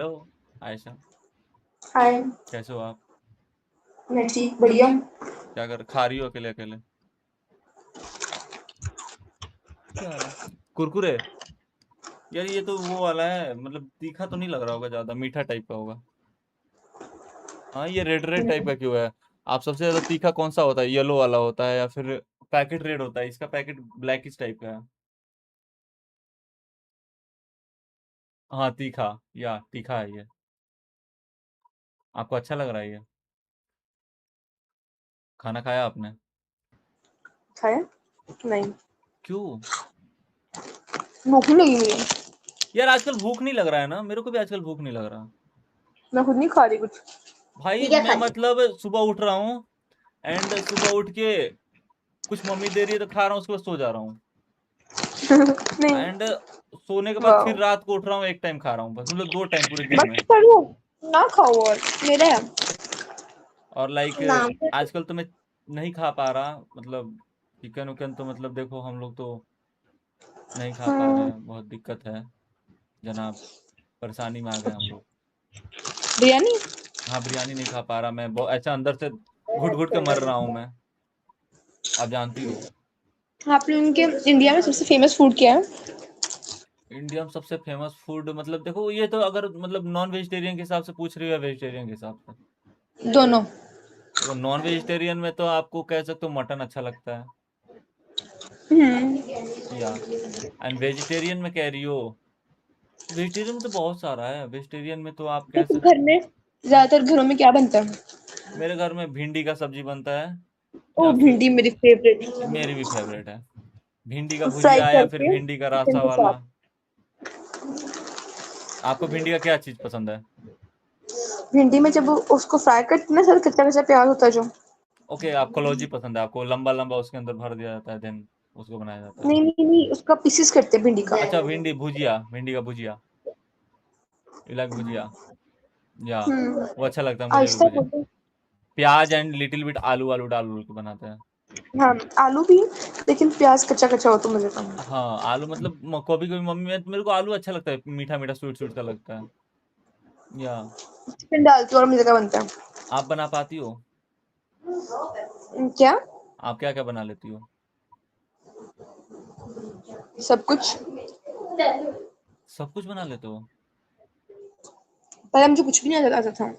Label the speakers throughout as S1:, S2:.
S1: Hello Ayesha,
S2: हाय।
S1: कैसे हो आप?
S2: मैं ठीक बढ़िया।
S1: क्या कर खा रही हो अकेले अकेले? क्या वाला कुरकुरे? यार ये तो वो वाला है, मतलब तीखा तो नहीं लग रहा होगा, ज्यादा मीठा टाइप का होगा। हाँ, ये रेड रेड टाइप का क्यों है? आप सबसे ज्यादा तीखा कौन सा होता है? येलो वाला होता है या फिर पैकेट रेड होता है? इसका पैकेट ब्लैक इस टाइप का है। हाँ तीखा, या तीखा है ये। आपको अच्छा लग रहा है ये? खाना खाया आपने?
S2: खाया? नहीं,
S1: क्यों?
S2: भूख नहीं लगी मुझे।
S1: यार आजकल भूख नहीं लग रहा है ना, मेरे को भी आजकल भूख नहीं लग रहा।
S2: मैं खुद नहीं खा रही कुछ।
S1: भाई
S2: ये क्या
S1: मैं
S2: खा रही?
S1: मतलब सुबह उठ रहा हूँ, एंड सुबह उठ के कुछ मम्मी दे रही है तो खा रहा हूँ, उसके बाद सो जा रहा हूँ।
S2: नहीं।
S1: एंड सोने के बाद
S2: वाह।
S1: फिर रात को उठ रहा हूँ, एक टाइम खा रहा हूँ बस, मतलब 2 टाइम पूरे दिन
S2: बस
S1: में।
S2: करो, ना खाओ और मेरा है।
S1: और लाइक
S2: नाम से
S1: आजकल तो मैं नहीं खा पा रहा, मतलब चिकन उकन तो मतलब देखो हम लोग तो नहीं खा पा रहे हैं, बहुत दिक्कत है जनाब। परेशानी में आ गए हम लोग।
S2: बिरयानी।
S1: हाँ, बिरयानी नहीं खा पा रहा मैं, बहुत ऐसा अंदर से घुट घुट के मर रहा हूँ मैं। आप जानती हो।
S2: आप लोगों के इंडिया में सबसे फेमस फूड क्या है?
S1: इंडिया में सबसे फेमस फूड मतलब देखो, ये तो अगर मतलब नॉन वेजिटेरियन के हिसाब से पूछ रही है, वेजिटेरियन के हिसाब से?
S2: दोनों।
S1: देखो नॉन वेजिटेरियन में तो आपको कह सकते हो मटन अच्छा लगता है,
S2: हम्म।
S1: या एंड वेजिटेरियन में कह रही हो? वेजिटेरियन में तो बहुत सारा है, वेजिटेरियन में तो आप कह
S2: एक
S1: सकते।
S2: घर में ज्यादातर घरों में क्या बनता है?
S1: मेरे घर में भिंडी का सब्जी बनता है,
S2: ओ,
S1: या फिर
S2: भिंडी मेरी फेवरेट।
S1: मेरी भी फेवरेट है, भिंडी का
S2: फ्राई
S1: भुजिया या फिर
S2: करके
S1: भिंडी का
S2: चिकन
S1: रासा
S2: के
S1: वाला।
S2: साथ।
S1: आपको भिंडी का क्या चीज पसंद है?
S2: भिंडी में जब वो उसको फ्राई करते हैं ना, सर कच्चा कच्चा प्याज होता है जो।
S1: ओके, आप कलौजी पसंद है, आपको लंबा लंबा उसके अंदर भर दिया जाता है, देन उसको बनाया जाता है।
S2: नहीं नहीं नहीं, उसका पीसेस करते हैं भिंडी का।
S1: अच्छा, भिंडी भुजिया, भिंडी का भुजिया, यू लाइक भुजिया? या
S2: हम्म।
S1: वो अच्छा लगता है मुझे भी
S2: आहिस्ता
S1: भुजिया।
S2: बोलो।
S1: प्याज एंड लिटिल बिट आलू, आलू डाल उल के बनाते हैं।
S2: हाँ, आलू भी, लेकिन प्याज कच्चा कच्चा हो तो मजे का।
S1: हाँ आलू मतलब कभी कभी मम्मी में मेरे को आलू अच्छा लगता है, मीठा मीठा स्वीट स्वीट सा लगता है। या
S2: चिकन डालती हूँ और मजे का बनता है।
S1: आप बना पाती हो?
S2: क्या?
S1: आप क्या क्या बना लेती हो?
S2: सब कुछ।
S1: सब कुछ बना लेते हो?
S2: पहले मुझे कुछ भी नहीं आता था।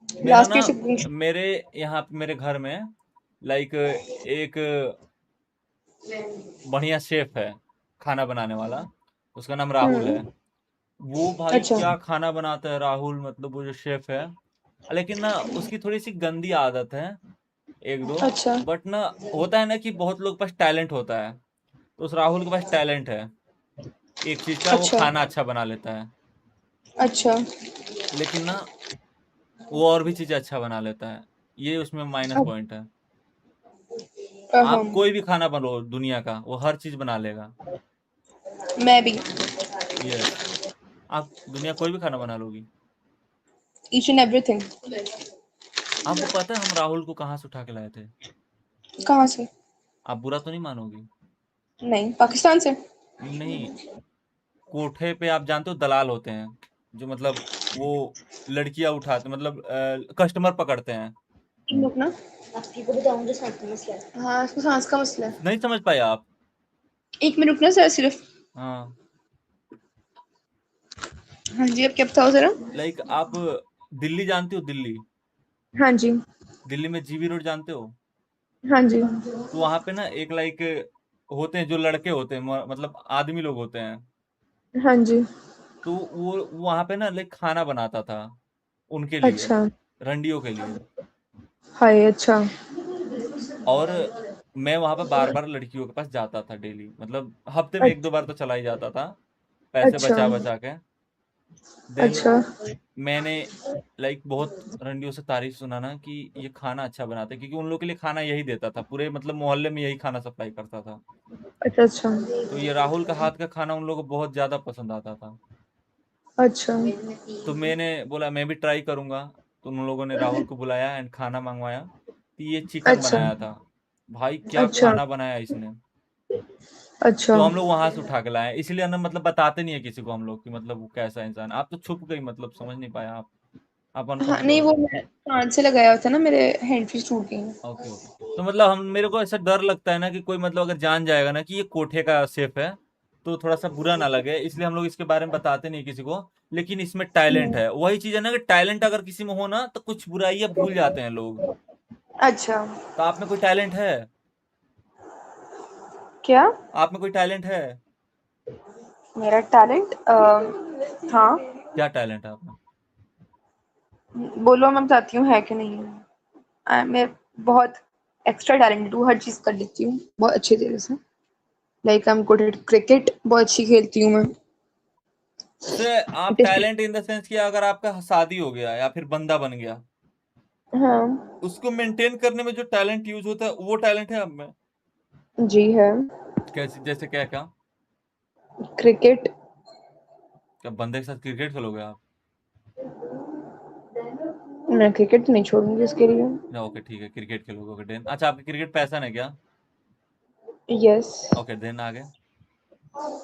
S1: मेरा
S2: लास्ट
S1: ना,
S2: ईयर से कुकिंग।
S1: मेरे यहाँ पे मेरे घर में लाइक एक बढ़िया शेफ है खाना बनाने वाला, उसका नाम राहुल है। वो भाई
S2: अच्छा।
S1: क्या खाना बनाता है राहुल, मतलब वो जो शेफ है। लेकिन ना उसकी थोड़ी सी गंदी आदत है, एक दो।
S2: अच्छा।
S1: बट ना, होता है ना कि बहुत लोग के पास टैलेंट होता है, तो उस राहुल के पास टैलेंट है एक चीज का, वो
S2: अच्छा।
S1: खाना अच्छा बना लेता है।
S2: अच्छा।
S1: लेकिन ना वो और भी चीजें अच्छा बना लेता है, ये उसमें माइनस
S2: अब
S1: पॉइंट है। आप
S2: हम
S1: कोई भी खाना बनो दुनिया का, वो हर चीज बना लेगा।
S2: मैं भी।
S1: यस, आप दुनिया कोई भी खाना बना लोगी।
S2: Each and everything.
S1: आपको पता है हम राहुल को कहाँ से उठा के लाए थे?
S2: कहाँ से?
S1: आप बुरा तो नहीं मानोगी?
S2: नहीं, पाकिस्तान से।
S1: नहीं, कोठे पे आप जानते हो दलाल होते हैं, जो मतलब वो लड़कियां उठाते, मतलब कस्टमर पकड़ते हैं।
S2: एक मिनट ना, आपकी को बताऊं जो सांस का मसला है। हाँ, इसको सांस का मसला है।
S1: नहीं समझ पाए आप?
S2: एक मिनट रुकना सर सिर्फ।
S1: हाँ,
S2: हाँ जी, अब क्या बताओ जरा।
S1: लाइक आप दिल्ली जानते हो? दिल्ली,
S2: हाँ जी।
S1: दिल्ली में जीबी रोड जानते हो?
S2: हाँ जी।
S1: तो वहां पे ना एक लाइक होते हैं जो लड़के होते हैं, मतलब आदमी लोग होते हैं।
S2: हाँ जी।
S1: तो वो वहां पे ना लाइक खाना बनाता था उनके लिए,
S2: अच्छा।
S1: रंडियों के लिए।
S2: हाय, अच्छा।
S1: और मैं वहां पे बार बार लड़कियों के पास जाता था डेली, मतलब हफ्ते में एक दो बार तो चला ही जाता था, पैसे
S2: अच्छा।
S1: बचा बचा के। देन
S2: अच्छा।
S1: मैंने लाइक बहुत रंडियों से तारीफ सुना ना कि ये खाना अच्छा बनाते हैं, क्योंकि उन लोगों के लिए खाना यही देता था, पूरे मतलब मोहल्ले में यही खाना सप्लाई करता था।
S2: अच्छा। अच्छा।
S1: तो ये राहुल का हाथ का खाना उन लोगों को बहुत ज्यादा पसंद आता था।
S2: अच्छा।
S1: तो मैंने बोला मैं भी ट्राई करूंगा। तो उन लोगों ने राहुल को बुलाया एंड खाना मंगवाया, तो ये चिकन
S2: अच्छा।
S1: बनाया था। भाई क्या
S2: अच्छा।
S1: खाना बनाया इसने!
S2: अच्छा।
S1: तो हम लोग वहां से उठा के लाए, इसलिए ना मतलब बताते नहीं है किसी को हम लोग कि मतलब वो कैसा इंसान है। आप तो छुप गई, मतलब समझ नहीं पाया आप
S2: हाँ,
S1: अनफॉर्मल
S2: नहीं
S1: हो
S2: वो
S1: गए।
S2: मैं कान से लगाया हुआ था ना, मेरे हैंड फ्री टूट गई।
S1: Okay okay. तो मतलब हम, मेरे को ऐसा डर लगता है ना कि कोई मतलब अगर जान जाएगा ना कि ये कोठे का सेफ है, तो थोड़ा सा बुरा ना लगे, इसलिए हम लोग इसके बारे में बताते नहीं किसी को। लेकिन इसमें टैलेंट है, वही चीज है ना कि टैलेंट अगर किसी में हो ना तो कुछ बुराइयां भूल जाते हैं लोग।
S2: अच्छा।
S1: तो आप में कोई टैलेंट है?
S2: क्या?
S1: आप में कोई टैलेंट है?
S2: मेरा टैलेंट? हाँ।
S1: क्या टैलेंट है आप में?
S2: बोलो, मैं बताती हूँ है कि नहीं है। मैं बहुत एक्स्ट्रा टैलेंटेड हूँ, हर चीज कर लेती हूँ बहुत अच्छी तरह से। Like I am good eight cricket, बहुत अच्छी खेलती हूँ मैं।
S1: जैसे आप टैलेंट इन द सेंस कि अगर आपका शादी हो गया या फिर बंदा बन गया,
S2: हाँ।
S1: उसको मेंटेन करने में जो टैलेंट यूज होता है वो टैलेंट है आप में?
S2: जी है।
S1: कैसे, जैसे क्या क्या?
S2: क्रिकेट।
S1: क्या बंदे के साथ क्रिकेट खेलोगे आप?
S2: मैं क्रिकेट नहीं छोड़ूंगी इसके लिए।
S1: ना, ओके ठीक है, क्रिकेट खेलोगे, ओके देन। अच्छा, आपकी क्रिकेट पैशन है क्या?
S2: यस।
S1: ओके देन आगे।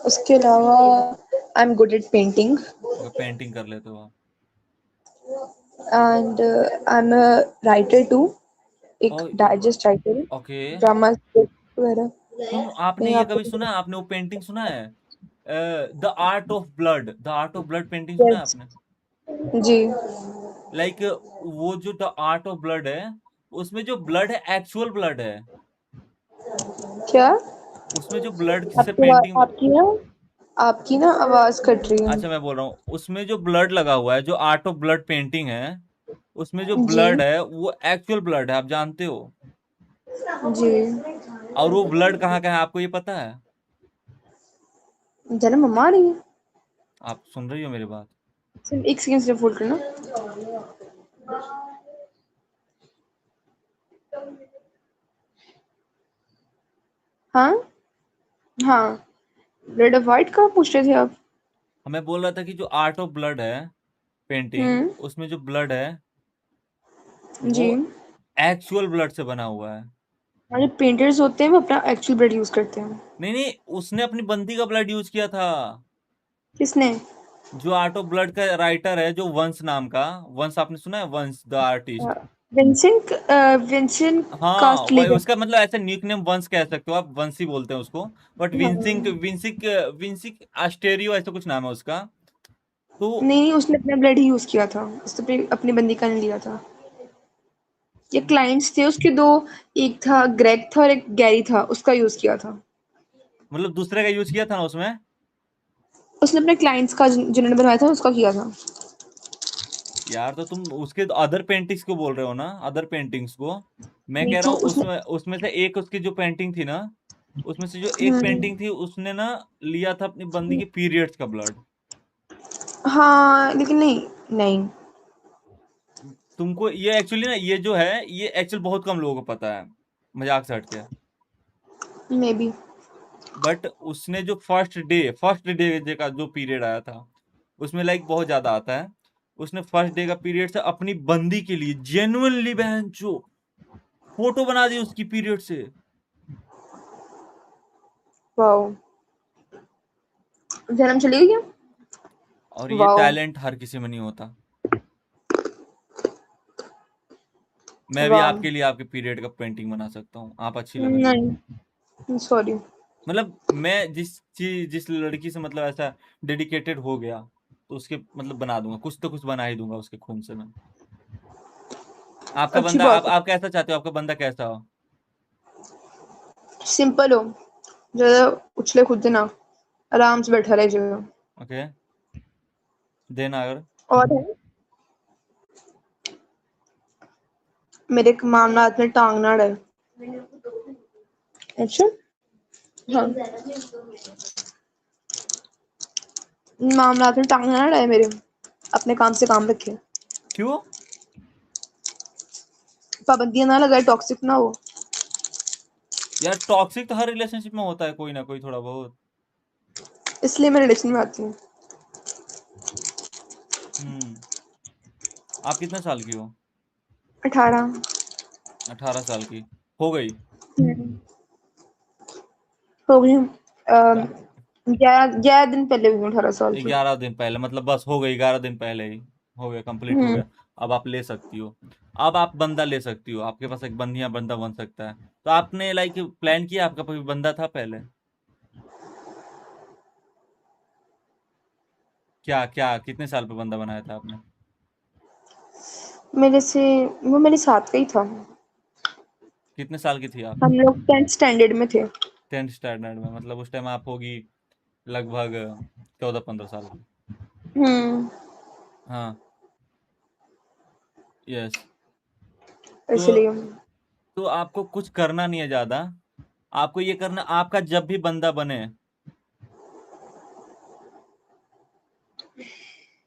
S2: उसके अलावा I am good at painting
S1: okay, painting कर लेते हो आप?
S2: And I am a writer too, एक
S1: ओ,
S2: डाइजेस्ट राइटर,
S1: ओके।
S2: ड्रामा वगैरह।
S1: सुन, आपने
S2: नहीं
S1: ये कभी
S2: आपको।
S1: सुना है, आपने वो पेंटिंग सुना है, the art of blood? The art of blood painting सुना है
S2: यस।
S1: आपने?
S2: जी।
S1: लाइक वो जो द आर्ट ऑफ ब्लड है, उसमें जो ब्लड है एक्चुअल ब्लड है।
S2: क्या?
S1: उसमें जो ब्लड से पेंटिंग में,
S2: आपकी ना आवाज कट रही है।
S1: अच्छा मैं बोल रहा हूँ, उसमें जो ब्लड लगा हुआ है, जो आर्ट ऑफ ब्लड पेंटिंग है, उसमें जो
S2: जी।
S1: ब्लड है वो एक्चुअल ब्लड है, आप जानते हो?
S2: जी।
S1: और वो ब्लड कहाँ का है आपको ये पता है?
S2: जन्म मम्मा आ रही है।
S1: आप सुन रही हो मेरी बात?
S2: सिर्फ एक सेकंड से फोल्ड करना। हाँ। हाँ। रेड ऑफ वाइट का पूछ रहे थे आप?
S1: मैं बोल रहा था कि जो आर्ट ऑफ ब्लड है पेंटिंग,
S2: हम्म।
S1: उसमें जो ब्लड है वो
S2: जी।
S1: एक्चुअल ब्लड से बना हुआ है।
S2: और जो पेंटर्स होते हैं वो अपना एक्चुअल ब्लड यूज करते हैं।
S1: नहीं नहीं, उसने अपनी बंदी का ब्लड यूज किया था।
S2: किसने?
S1: जो आर्ट ऑफ ब्लड का राइटर है, जो वंश नाम का, वंश आपने सुना है, वंश द आर्टिस्ट?
S2: विंसेंट। विंसेंट
S1: हाँ, वही
S2: कास्टलेगन।
S1: उसका मतलब ऐसे न्यूक नेम वंश कह सकते हो आप, वंशी बोलते हैं उसको। बट विंसिंग विंसिक विंसिक आस्टेरियो ऐसा कुछ नाम है उसका। तो
S2: नहीं, उसने अपना ब्लड ही यूज किया था, उसने अपनी बंदी का नहीं लिया था। ये क्लाइंट्स थे उसके दो, एक था ग्रेग था और एक गैरी था, उसका यूज किया था।
S1: मतलब दूसरे का यूज किया था ना उसमें?
S2: उसने अपने क्लाइंट्स का जिन्होंने बनवाया था उसका किया था।
S1: यार तो तुम उसके अदर पेंटिंग्स को बोल रहे हो ना, अदर पेंटिंग्स को। मैं
S2: नहीं
S1: कह रहा
S2: तो
S1: हूँ
S2: उसने।
S1: उसमें उसमें से एक उसकी जो पेंटिंग थी ना, उसमें से जो एक
S2: हम्म।
S1: पेंटिंग थी उसने ना लिया था अपनी बंदी के पीरियड्स का ब्लड।
S2: हाँ लेकिन नहीं। नहीं।
S1: तुमको ये एक्चुअली ना, ये जो है ये एक्चुअल बहुत कम लोगों को पता है, मजाक से हटके।
S2: May be.
S1: बट उसने जो फर्स्ट डे का जो पीरियड आया था, उसमें लाइक बहुत ज्यादा आता है। उसने फर्स्ट डे का पीरियड से अपनी बंदी के लिए जेन्युइनली बहन जो फोटो बना दी उसकी पीरियड से।
S2: वाओ। जन्म चली गई क्या?
S1: और ये
S2: वाओ।
S1: टैलेंट हर किसी में नहीं होता। मैं भी
S2: वाओ।
S1: आपके लिए आपके पीरियड का पेंटिंग बना सकता हूँ, आप अच्छी लग रही हो।
S2: नहीं, सॉरी।
S1: मतलब मैं जिस लड़की से मतलब ऐसा डेडिकेटेड हो गया, तो उसके मतलब बना दूंगा, कुछ तो कुछ बना ही दूंगा उसके खून से मैं। आपका
S2: अच्छी
S1: बंदा,
S2: बात है।
S1: आप कैसा चाहते हो, आपका बंदा कैसा हो?
S2: सिंपल हो, ज्यादा उछले कूदे ना, आराम से बैठा रहे जगह।
S1: ओके देन अगर,
S2: और है, मेरे मामलात में टांग ना अड़े। अच्छा। हाँ। मामलात में टांग ना अड़े मेरे, अपने काम से काम रखे।
S1: क्यों?
S2: पाबंदियां ना लगाए, टॉक्सिक ना हो।
S1: यार टॉक्सिक तो हर रिलेशनशिप में होता है, कोई ना कोई थोड़ा बहुत।
S2: इसलिए मैं रिलेशन में आती हूँ।
S1: हम्म। आप कितने साल की हो?
S2: 18।
S1: 18 साल की हो गई?
S2: हो गई 11 दिन पहले हुई हूँ 18 साल की।
S1: 11 दिन पहले मतलब बस हो गई, 11 दिन पहले ही हो गया, कंप्लीट हो
S2: हम्म।
S1: गया। अब आप ले सकती हो। अब आप बंदा ले सकती हो, आपके पास एक बंदिया बंदा बन सकता है। तो आपने लाइक प्लान किया, आपका कोई बंदा था पहले? क्या क्या कितने साल पे बंदा बनाया था आपने?
S2: मेरे से वो मेरे साथ का ही था।
S1: कितने साल की थी आप?
S2: हम लोग 10th स्टैंडर्ड में थे।
S1: 10th स्टैंडर्ड में, मतलब उस टाइम आप होगी लगभग 14-15 साल की।
S2: हम्म।
S1: हाँ। यस। तो
S2: इसलिए।
S1: तो आपको कुछ करना नहीं है ज्यादा। आपको ये करना, आपका जब भी बंदा बने,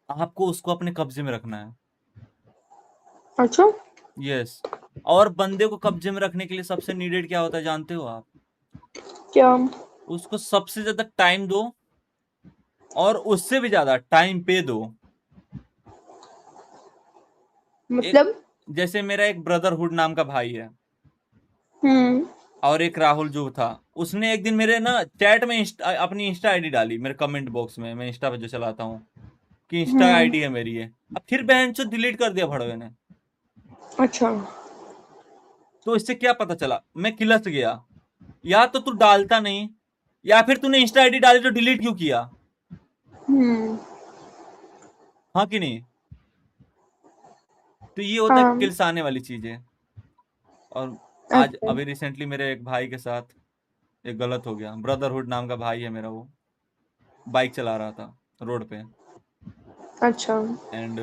S1: आपको उसको अपने कब्जे में रखना है।
S2: अच्छा।
S1: यस। और बंदे को कब्जे में रखने के लिए सबसे नीडेड क्या होता है जानते हो आप?
S2: क्या?
S1: उसको सबसे ज्यादा टाइम दो, और उससे भी ज्यादा टाइम पे दो। एक,
S2: मतलब?
S1: जैसे मेरा एक ब्रदरहुड नाम का भाई है,
S2: हम्म।
S1: और एक राहुल जो था, उसने एक दिन मेरे ना चैट में अपनी इंस्टा आईडी डाली मेरे कमेंट बॉक्स में, मैं इंस्टा पे जो चलाता हूँ, कि इंस्टा
S2: हम्म।
S1: आईडी है मेरी ये। अब फिर बहन चो डिलीट कर दिया भड़वे ने।
S2: अच्छा।
S1: तो इससे क्या पता चला, मैं किलस गया। या तो तू डालता नहीं, या फिर तूने इंस्टा आईडी डाली तो डिलीट क्यों किया?
S2: हम्म।
S1: हाँ कि नहीं? तो ये होता है
S2: हाँ।
S1: किल्स आने वाली चीजें। और आज
S2: अच्छा।
S1: अभी रिसेंटली मेरे एक भाई के साथ एक गलत हो गया। ब्रदरहुड नाम का भाई है मेरा, वो बाइक चला रहा था रोड पे,
S2: अच्छा।
S1: एंड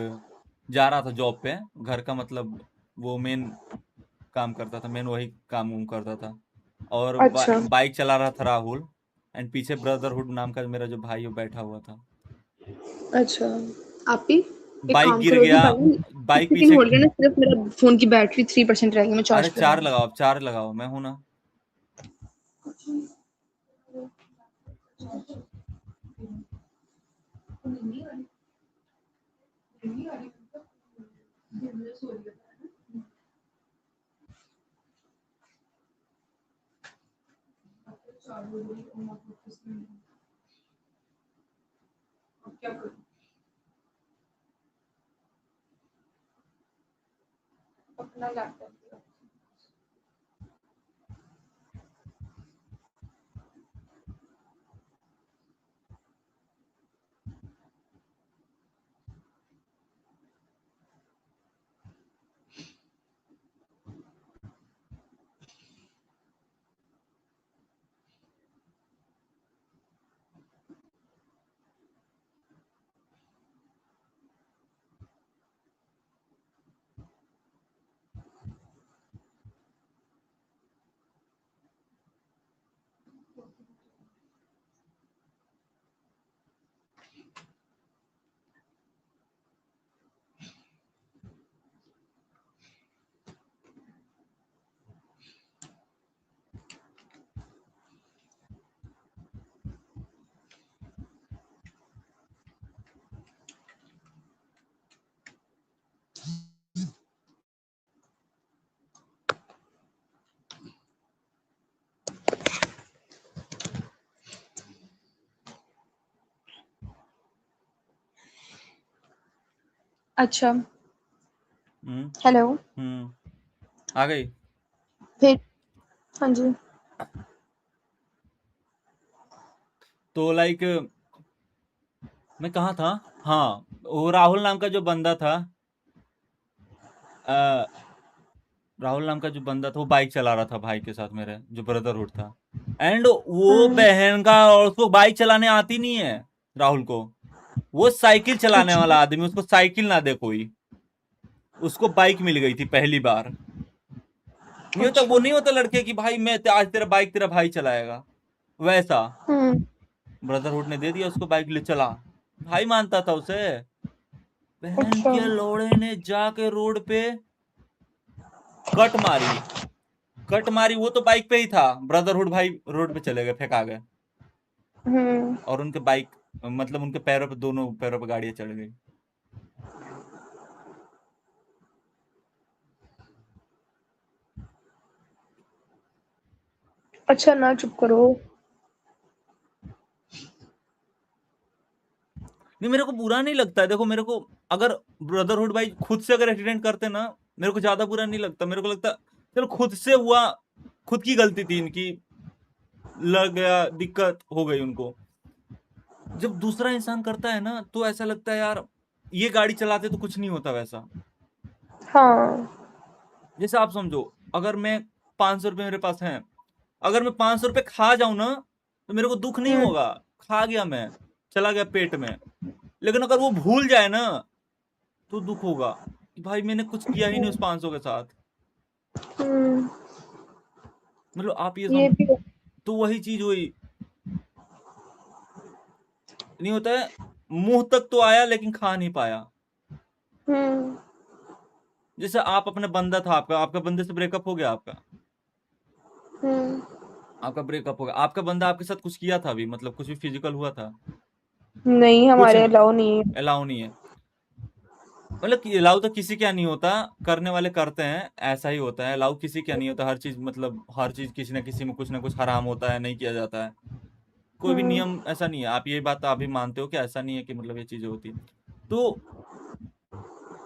S1: जा रहा था जॉब पे, घर का मतलब वो मेन काम करता था, मेन वही काम उम करता था। और
S2: अच्छा।
S1: बाइक चला रहा था राहुल, एंड पीछे ब्रदरहुड नाम का मेरा जो भाई वो बैठा हुआ था।
S2: अच्छा। आप ही एक
S1: बाइक
S2: काम
S1: गिर
S2: करोगी
S1: गया।
S2: भाई? एक
S1: बाइक
S2: सेकंड
S1: पीछे।
S2: होल्ड करना, सिर्फ मेरा फोन की बैटरी 3% रह गई, मैं चार्ज
S1: अरे
S2: पे
S1: चार
S2: लगा।
S1: लगाओ, चार लगाओ, मैं हूं ना।
S2: अपना लैपटॉप। अच्छा।
S1: हम्म।
S2: हेलो।
S1: हम्म। आ गई।
S2: फिर? हाँ जी।
S1: तो लाइक मैं कहाँ था? हाँ, वो राहुल नाम का जो बंदा था, आ, राहुल नाम का जो बंदा था वो बाइक चला रहा था भाई के साथ, मेरे जो ब्रदरहुड था। एंड वो
S2: हम्म।
S1: बहन का, और उसको बाइक चलाने आती नहीं है राहुल को। वो साइकिल चलाने
S2: अच्छा।
S1: वाला आदमी, उसको साइकिल ना दे कोई, उसको बाइक मिल गई थी पहली बार। नहीं होता, वो
S2: अच्छा।
S1: नहीं होता लड़के की भाई मैं आज तेरा बाइक तेरा भाई चलाएगा, वैसा।
S2: हम्म।
S1: ब्रदरहुड ने दे दिया उसको बाइक, ले चला। भाई मानता था उसे। बहन
S2: अच्छा।
S1: के लोड़े ने जाके रोड पे कट मारी। कट मारी, वो तो बाइक पे ही था, ब्रदरहुड भाई रोड पे चले गए, फेंका गए।
S2: हम्म।
S1: और उनके बाइक, मतलब उनके पैरों पे, दोनों पैरों पे गाड़ियां चढ़ गई।
S2: अच्छा, ना चुप करो।
S1: नहीं, मेरे को बुरा नहीं लगता है। देखो, मेरे को अगर ब्रदरहुड भाई खुद से अगर एक्सीडेंट करते ना, मेरे को ज्यादा बुरा नहीं लगता। मेरे को लगता चलो खुद से हुआ, खुद की गलती थी इनकी, लग गया, दिक्कत हो गई उनको। जब दूसरा इंसान करता है ना, तो ऐसा लगता है यार ये गाड़ी चलाते तो कुछ नहीं होता वैसा।
S2: हाँ।
S1: जैसे आप समझो, अगर मैं 500 रुपये मेरे पास है, अगर मैं 500 रुपये खा जाऊं ना, तो मेरे को दुख नहीं
S2: हम्म।
S1: होगा, खा गया मैं, चला गया पेट में। लेकिन अगर वो भूल जाए ना, तो दुख होगा कि भाई मैंने कुछ किया ही नहीं उस 500 के साथ।
S2: हम्म।
S1: मतलब आप ये
S2: ये
S1: समझ,
S2: भी है।
S1: तो वही चीज हुई। नहीं होता है, मुंह तक तो आया लेकिन खा नहीं पाया।
S2: हम्म।
S1: जैसे आप अपने बंदा था, आपका आपका बंदे से ब्रेकअप हो गया, आपका
S2: हम्म।
S1: आपका ब्रेकअप हो गया, आपका बंदा आपके साथ कुछ किया था अभी, मतलब कुछ भी फिजिकल हुआ था?
S2: नहीं,
S1: कुछ
S2: हमारे
S1: नहीं,
S2: अलाउ नहीं है।
S1: अलाउ नहीं है। मतलब कि अलाउ तो किसी क्या नहीं होता, करने वाले करते हैं, ऐसा ही होता है। अलाउ किसी क्या नहीं होता, हर चीज मतलब हर चीज किसी ना किसी में कुछ ना कुछ हराम होता है, नहीं किया जाता है। कोई भी
S2: हम्म।
S1: नियम ऐसा नहीं है। आप ये बात आप भी मानते हो कि ऐसा नहीं है कि मतलब ये चीजें होती हैं। तो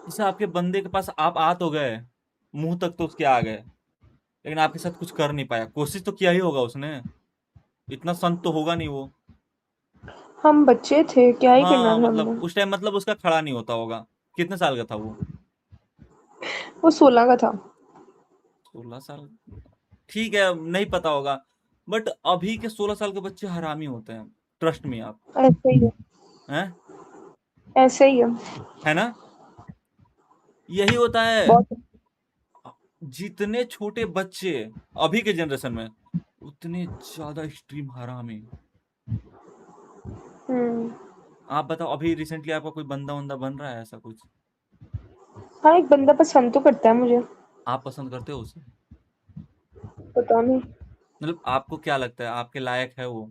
S1: जैसे आपके बंदे के पास आप आ तो गए, मुंह तक तो उसके आ गए, लेकिन आपके साथ कुछ कर नहीं पाया। कोशिश तो किया ही होगा उसने, इतना संत तो होगा नहीं वो।
S2: हम बच्चे थे, क्या ही करना
S1: हाँ,
S2: था
S1: मतलब
S2: हमने।
S1: उस टाइम मतलब उसका खड़ा नहीं होता होगा। कितने साल का था वो?
S2: वो 16 का था।
S1: 16 साल? ठीक है, नहीं पता होगा। बट अभी के 16 साल के बच्चे हरामी होते हैं, ट्रस्ट में आप।
S2: ऐसे ही है।
S1: हैं?
S2: ऐसे ही है।
S1: है ना? यही होता है।
S2: बहुत।
S1: जितने छोटे बच्चे अभी के जनरेशन में, उतने ज्यादा एक्सट्रीम हरामी।
S2: हम्म।
S1: आप बताओ, अभी रिसेंटली आपका कोई बंदा वंदा बन रहा है ऐसा कुछ?
S2: हाँ, एक बंदा पसंद तो करता है मुझे।
S1: आप पसंद करते हो उसे?
S2: पता नहीं।
S1: मतलब आपको क्या लगता है, आपके लायक है वो?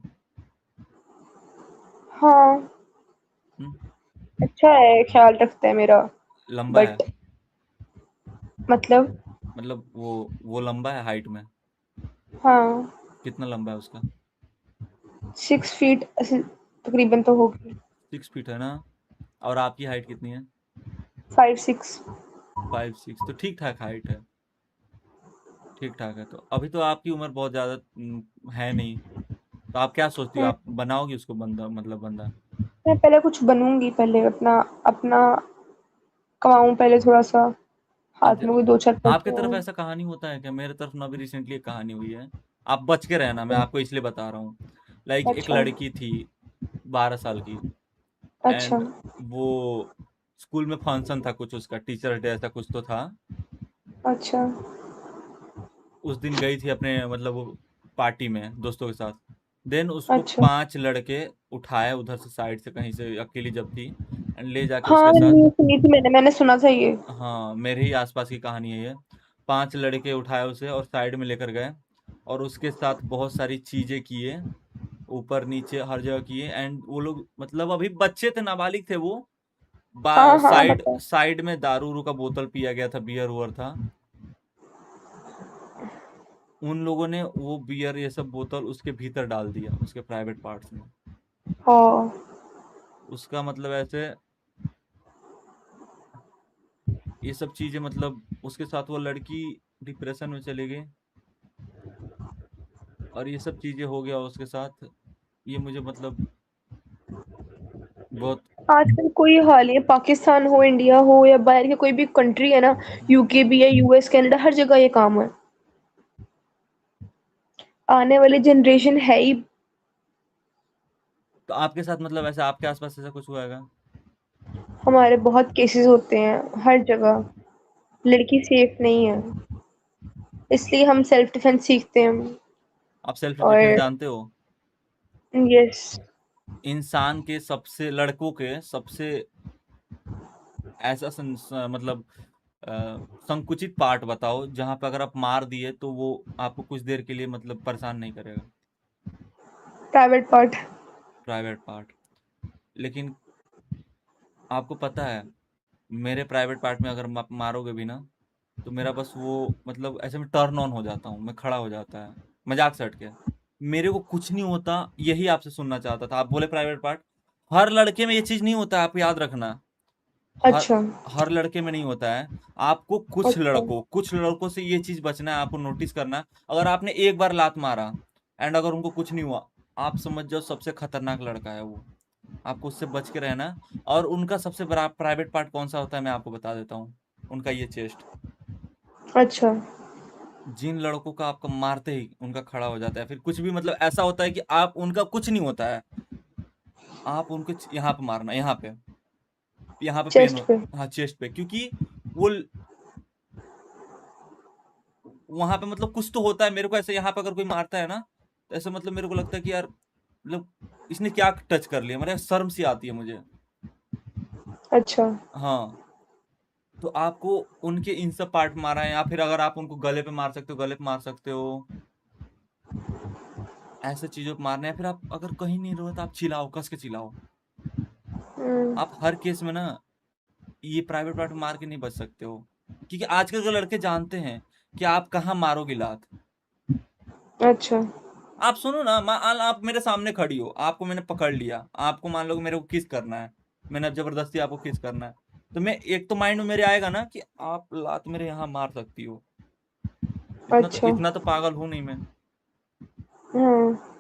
S2: हाँ।
S1: हम्म?
S2: अच्छा है, ख्याल रखता है मेरा।
S1: लंबा है?
S2: बट मतलब।
S1: मतलब वो लंबा है हाइट में?
S2: हाँ।
S1: कितना लंबा है उसका?
S2: 6 फीट तकरीबन तो होगी।
S1: 6 फीट है ना? और आपकी हाइट कितनी है?
S2: 5, 6।
S1: 5, 6, तो ठीक ठाक हाइट है। ठीक ठाक है। तो अभी तो आपकी उम्र बहुत ज्यादा है नहीं। तो आप क्या सोचती हो, आप बनाओगी उसको बंदा, मतलब बंदा?
S2: मैं पहले कुछ बनूंगी, पहले अपना अपना कमाऊं पहले थोड़ा सा।
S1: आप
S2: हाथ में कोई 2 4 पैसे
S1: आपके तरफ
S2: हों।
S1: ऐसा कहानी होता है क्या? मेरे तरफ ना, अभी रिसेंटली एक कहानी हुई है। आप बच के रहना, मैं आपको इसलिए बता रहा हूँ। लाइक एक
S2: अच्छा।
S1: लड़की थी, 12 साल की।
S2: अच्छा।
S1: एंड वो स्कूल में फंक्शन था कुछ, उसका टीचर डे ऐसा कुछ तो था।
S2: अच्छा।
S1: उस दिन गई थी अपने मतलब वो पार्टी में दोस्तों के साथ। देन उसको
S2: अच्छा।
S1: 5 लड़के उठाए उधर से, साइड से कहीं से, अकेली जब थी, एंड ले जाके
S2: हाँ,
S1: उसके साथ।
S2: नहीं सुनी थी मैंने सुना था ये।
S1: हाँ, मेरे ही आसपास की कहानी है ये। 5 लड़के उठाए उसे और साइड में लेकर गए, और उसके साथ बहुत सारी चीजें किए, ऊपर नीचे हर जगह किए। एंड वो लोग मतलब अभी बच्चे थे, नाबालिग थे वो।
S2: हाँ हाँ,
S1: साइड
S2: बताओ।
S1: साइड में दारू उरू का बोतल पिया गया था, बियर वुयर था। उन लोगों ने वो बियर ये सब बोतल उसके भीतर डाल दिया, उसके प्राइवेट पार्ट्स में।
S2: हाँ।
S1: उसका मतलब ऐसे, ये सब चीजें मतलब उसके साथ वो लड़की डिप्रेशन में चली गई, और ये सब चीजें हो गया उसके साथ। ये मुझे मतलब बहुत।
S2: आजकल कोई हाल नहीं है, पाकिस्तान हो, इंडिया हो या बाहर की कोई भी कंट्री है ना, यूके भी है, यूएस, कनाडा, हर जगह ये काम है। आने वाली जनरेशन है ही।
S1: तो आपके साथ मतलब ऐसा, आपके आसपास ऐसा कुछ हुआ है?
S2: हमारे बहुत केसेस होते हैं हर जगह। लड़की सेफ नहीं है, इसलिए हम सेल्फ डिफेंस सीखते हैं।
S1: आप सेल्फ डिफेंस
S2: और
S1: जानते हो?
S2: यस।
S1: इंसान के सबसे, लड़कों के सबसे ऐसा मतलब अ, संकुचित पार्ट बताओ जहां पे अगर आप मार दिए तो वो आपको कुछ देर के लिए मतलब परेशान नहीं करेगा?
S2: Private part.
S1: Private part. लेकिन आपको पता है, मेरे प्राइवेट पार्ट में अगर आप मारोगे भी ना, तो मेरा बस वो मतलब ऐसे में टर्न ऑन हो जाता हूँ मैं, खड़ा हो जाता है, मजाक से हट के। मेरे को कुछ नहीं होता, यही आपसे सुनना चाहता था। आप बोले प्राइवेट पार्ट, हर लड़के में ये चीज नहीं होता, आप याद रखना। हर
S2: अच्छा।
S1: हर लड़के में नहीं होता है। आपको
S2: अच्छा।
S1: कुछ लड़कों से ये चीज बचना है, आपको नोटिस करना है। अगर आपने एक बार लात मारा एंड अगर उनको कुछ नहीं हुआ, आप समझ जाओ सबसे खतरनाक लड़का है वो। आपको उससे बच के रहना। और उनका सबसे बड़ा प्राइवेट पार्ट कौन सा होता है मैं आपको बता देता हूँ। उनका ये चेस्ट।
S2: अच्छा।
S1: जिन लड़कों का आपका मारते ही उनका खड़ा हो जाता है, फिर कुछ भी मतलब ऐसा होता है कि आप उनका कुछ नहीं होता है, आप उनको यहाँ पे मारना, यहाँ पे पेन
S2: चेस्ट
S1: हो।
S2: पे।
S1: हाँ, चेस्ट पे, क्योंकि वो वहां पे मतलब कुछ तो होता है। मेरे को ऐसे यहाँ पे अगर कोई मारता है ना, तो ऐसे मतलब मेरे को लगता है कि यार मतलब इसने क्या टच कर लिया, मेरे शर्म सी आती है मुझे।
S2: अच्छा।
S1: हाँ, तो आपको उनके इन सब पार्ट मारा है, या फिर अगर आप उनको गले पे मार सकते हो गले पे मार सकते हो। ऐसे चीजों पे मारना है। फिर आप अगर कहीं नहीं रहो तो आप चिल्लाओ, कस के चिल्लाओ।
S2: हम्म।
S1: आप हर केस में ना ये प्राइवेट पार्ट मार के नहीं बच सकते हो, क्योंकि आजकल के लड़के जानते हैं कि आप कहाँ मारोगे लात।
S2: अच्छा।
S1: आप सुनो ना, मान आप मेरे सामने खड़ी हो, आपको मैंने पकड़ लिया, आपको मान लो कि मेरे को किस करना है, मैंने अब जबरदस्ती आपको किस करना है, तो मैं एक तो माइंड में मेरे आएगा ना कि आप लात मेरे यहाँ मार सकती हो।
S2: अच्छा।
S1: इतना तो पागल हूं नहीं मैं।
S2: हाँ।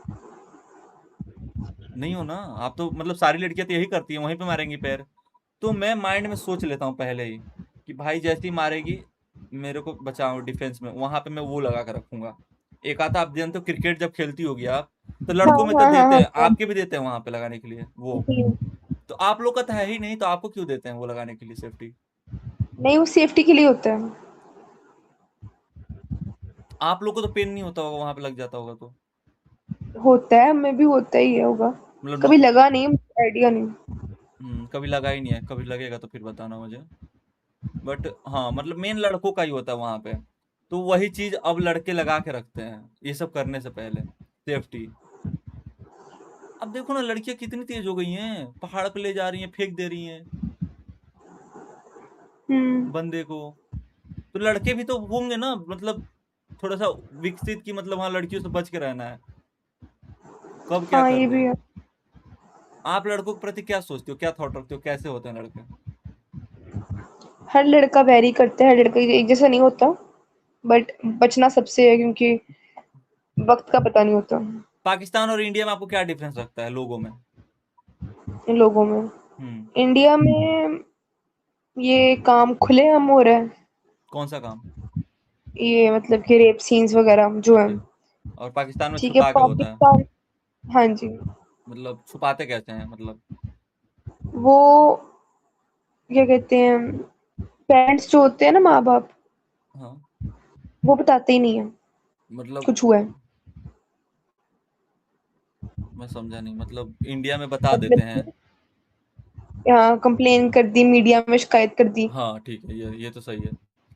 S1: नहीं हो ना। आप तो मतलब सारी लड़कियां तो यही करती हैं, वहीं पे मारेंगी पैर। तो मैं माइंड में सोच लेता हूँ पहले ही कि भाई जैसी मारेगी मेरे को बचाओ डिफेंस में, वहां पे मैं वो लगा कर रखूंगा। एक आता, आप जानते हो क्रिकेट जब खेलती होगी आप, तो
S2: हाँ
S1: लड़कों में तो
S2: हाँ हाँ
S1: देते
S2: हाँ
S1: हैं,
S2: हाँ।
S1: आपके भी देते हैं वहां पे लगाने के लिए वो।
S2: जी।
S1: तो आप लोग का तो है ही नहीं, तो आपको क्यों देते हैं वो लगाने के लिए सेफ्टी।
S2: नहीं, वो सेफ्टी के लिए होता है।
S1: आप लोग को तो पेन नहीं होता होगा वहां पे लग जाता होगा तो।
S2: होता है, हमें भी होता ही है होगा।
S1: मतलब
S2: कभी लगा नहीं, आइडिया नहीं।
S1: कभी लगा ही नहीं है, कभी लगेगा तो फिर बताना मुझे। बट हाँ, मतलब मेन लड़कों का ही होता है वहां पे। तो वही चीज अब लड़के लगा के रखते हैं ये सब करने से पहले, सेफ्टी। अब देखो ना लड़कियां कितनी तेज हो गई हैं, पहाड़ पे ले जा रही हैं, फेंक दे रही हैं
S2: हम्म।
S1: बंदे को। तो लड़के भी तो होंगे ना, मतलब थोड़ा सा विकसित, की मतलब हाँ लड़कियों से बच के रहना है, कब क्या
S2: हाँ,
S1: कर
S2: ये
S1: दे।
S2: भी है।
S1: आप लड़कों के प्रति क्या सोचते हो, क्या थॉट रखते हो, कैसे होते हैं लड़के।
S2: हर लड़का वैरी करता है, हर लड़का एक जैसा नहीं होता। बट बचना सबसे है, क्योंकि वक्त का पता नहीं होता
S1: पाकिस्तान और इंडिया में आपको क्या डिफरेंस लगता है लोगों में।
S2: इन लोगों में।
S1: हम्म।
S2: इंडिया में ये काम खुलेआम हो रहा है।
S1: कौन सा काम।
S2: ये मतलब कि रेप सीन्स वगैरह जो है।
S1: ओके। और पाकिस्तान में
S2: ठीक है,
S1: छुपा के होता है।
S2: पाकिस्तान। हाँ जी।
S1: मतलब छुपाते कैसे हैं मतलब।
S2: वो क्या कहते हैं, पेरेंट्स जो होते हैं ना, माँ बाप,
S1: हाँ।
S2: वो बताते ही नहीं है
S1: मतलब
S2: कुछ हुआ है।
S1: मैं समझा नहीं, मतलब इंडिया में बता देते
S2: मतलब
S1: हैं।
S2: यहाँ कंप्लेन कर दी, मीडिया में शिकायत कर दी।
S1: हाँ ठीक है, ये तो सही है।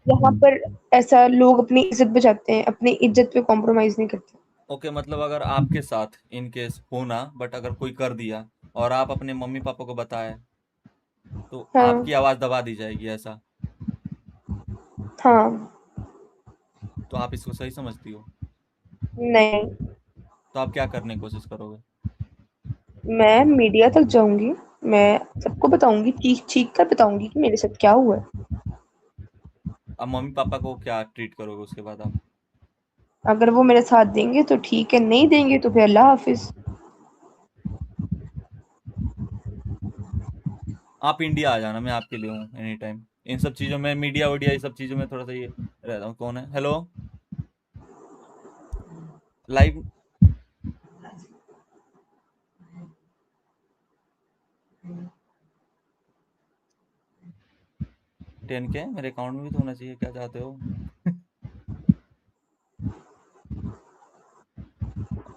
S2: यहाँ पर ऐसा लोग अपनी इज्जत बचाते हैं, अपनी इज्जत पे कॉम्प्रोमाइज नहीं करते।
S1: ओके, मतलब अगर आपके साथ इन केस होना, बट अगर कोई कर दिया और आप अपने मम्मी पापा को बताए, तो आपकी
S2: हाँ।
S1: आवाज दबा दी जाएगी ऐसा।
S2: हाँ।
S1: तो आप इसको सही समझती हो।
S2: नहीं,
S1: तो आप क्या करने की कोशिश करोगे।
S2: मैं मीडिया तक जाऊंगी। मैं सबको बताऊंगी, चीख चीख कर बताऊंगी कि मेरे साथ क्या हुआ है।
S1: अब मम्मी पापा को क्या ट्रीट करोगे उसके बाद आप।
S2: अगर वो मेरा साथ देंगे तो ठीक है, नहीं देंगे तो फिर अल्लाह हाफिज।
S1: आप इंडिया आ जाना, मैं आपके लिए हूँ एनी टाइम। इन सब चीजों में, मीडिया वीडिया ये सब चीजों में थोड़ा सा ये रहता हूँ। कौन है, हेलो। लाइव। 10 के मेरे अकाउंट में भी तो होना चाहिए, क्या चाहते हो।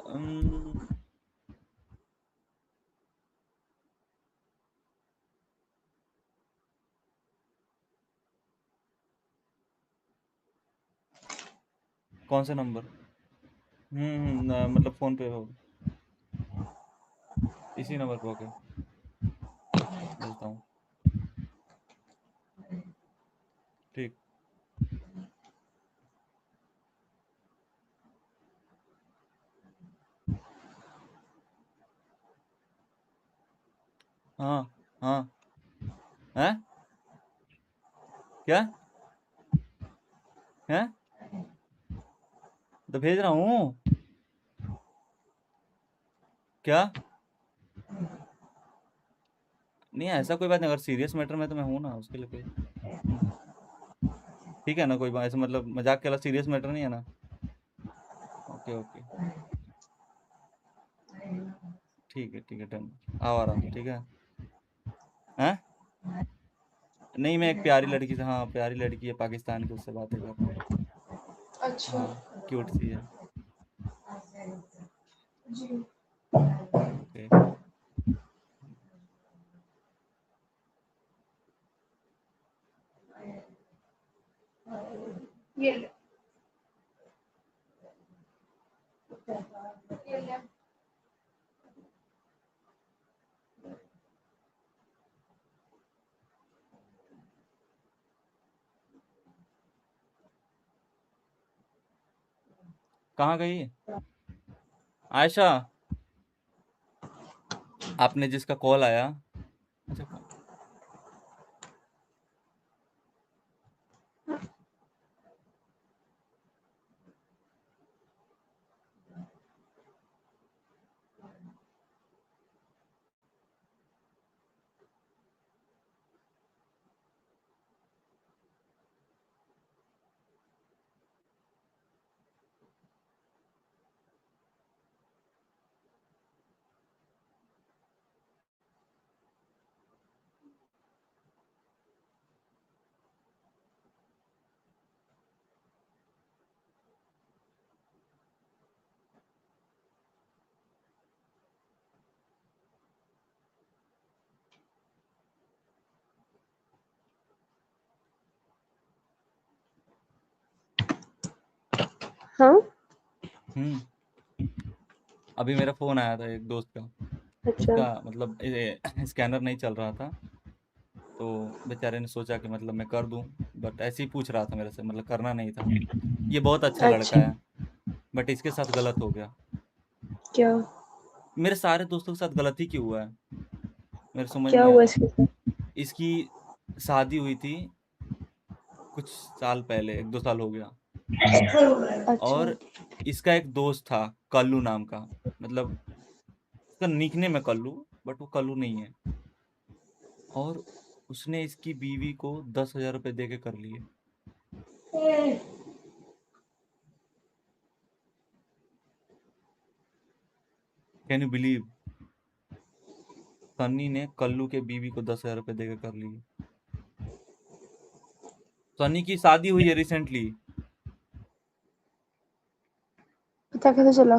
S1: अम्म, कौन से नंबर। मतलब फोन पे हो, इसी नंबर पे ओके, भेजता हूँ। ठीक। हाँ हाँ। है क्या है? तो भेज रहा हूँ। क्या? नहीं ऐसा कोई बात नहीं, अगर सीरियस मैटर में तो मैं हूँ ना उसके लिए कोई। ठीक है ना, कोई बात ऐसा मतलब मजाक के अलावा सीरियस मैटर नहीं है ना। Okay okay. ठीक है डन। आओ आराम से, ठीक है। हैं? नहीं मैं एक प्यारी लड़की से, हाँ प्यारी लड़की है पाकिस्तान की, उससे बातें कर रहा हूँ।
S2: अच्छा।
S1: हाँ क्यूट सी है।
S2: जी।
S1: ओके।
S2: ये ले, ये ले।
S1: कहाँ गई आयशा? आपने जिसका कॉल आया। अच्छा
S2: हाँ।
S1: हम्म। अभी मेरा फोन आया था एक दोस्त का।
S2: अच्छा।
S1: उसका मतलब स्कैनर नहीं चल रहा था, तो बेचारे ने सोचा कि मतलब मैं कर दूं। बट ऐसे ही पूछ रहा था मेरे से, मतलब करना नहीं था। ये बहुत अच्छा लड़का
S2: अच्छा।
S1: है, बट इसके साथ गलत हो गया।
S2: क्या?
S1: मेरे सारे दोस्तों के साथ गलत ही क्यों हुआ है, मेरे समझ
S2: क्या
S1: नहीं आ
S2: हुआ
S1: रहा।
S2: इसके साथ?
S1: इसकी शादी हुई थी कुछ साल पहले, 1-2 साल हो गया।
S2: अच्छा।
S1: और इसका एक दोस्त था कल्लू नाम का, मतलब उसका निकनेम है कल्लू, बट वो कल्लू नहीं है। और उसने इसकी बीवी को 10,000 रुपये दे के कर लिए। Can you believe? सन्नी ने कल्लू के बीवी को 10,000 रुपये दे के कर लिए। सन्नी की शादी हुई है रिसेंटली।
S2: पता कैसे चला?